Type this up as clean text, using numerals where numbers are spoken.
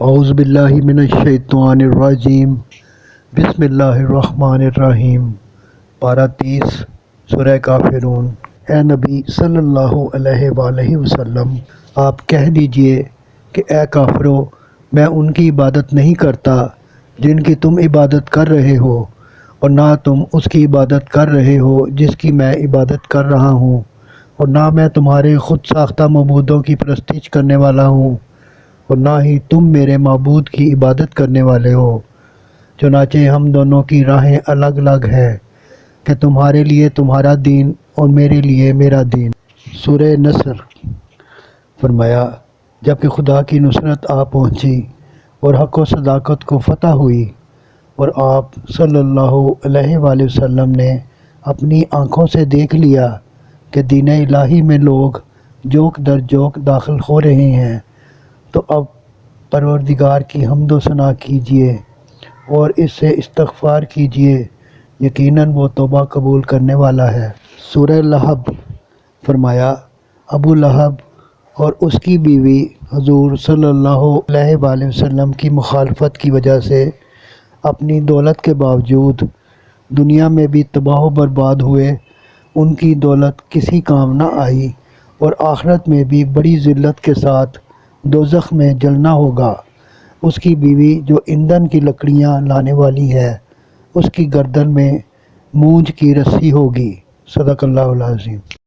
اعوذ باللہ من الشیطان الرجیم، بسم اللہ الرحمن الرحیم۔ پارہ 30 سورہ کافرون۔ اے نبی صلی اللہ علیہ وآلہ وسلم، آپ کہہ دیجئے کہ اے کافرو، میں ان کی عبادت نہیں کرتا جن کی تم عبادت کر رہے ہو، اور نہ تم اس کی عبادت کر رہے ہو جس کی میں عبادت کر رہا ہوں، اور نہ میں تمہارے خود ساختہ معبودوں کی پرستش کرنے والا ہوں، اور نہ ہی تم میرے معبود کی عبادت کرنے والے ہو۔ چنانچہ ہم دونوں کی راہیں الگ الگ ہے کہ تمہارے لیے تمہارا دین اور میرے لیے میرا دین۔ سورہ نصر۔ فرمایا، جب کہ خدا کی نصرت آ پہنچی اور حق و صداقت کو فتح ہوئی، اور آپ صلی اللہ علیہ وآلہ وسلم نے اپنی آنکھوں سے دیکھ لیا کہ دین الہی میں لوگ جوک در جوک داخل ہو رہے ہیں، تو اب پروردگار کی حمد و ثنا کیجیے اور اس سے استغفار کیجیے، یقیناً وہ توبہ قبول کرنے والا ہے۔ سورہ لہب۔ فرمایا، ابو لہب اور اس کی بیوی حضور صلی اللہ علیہ وآلہ وسلم کی مخالفت کی وجہ سے اپنی دولت کے باوجود دنیا میں بھی تباہ و برباد ہوئے۔ ان کی دولت کسی کام نہ آئی، اور آخرت میں بھی بڑی ذلت کے ساتھ دوزخ میں جلنا ہوگا۔ اس کی بیوی جو ایندھن کی لکڑیاں لانے والی ہے، اس کی گردن میں مونج کی رسی ہوگی۔ صدق اللہ العظیم۔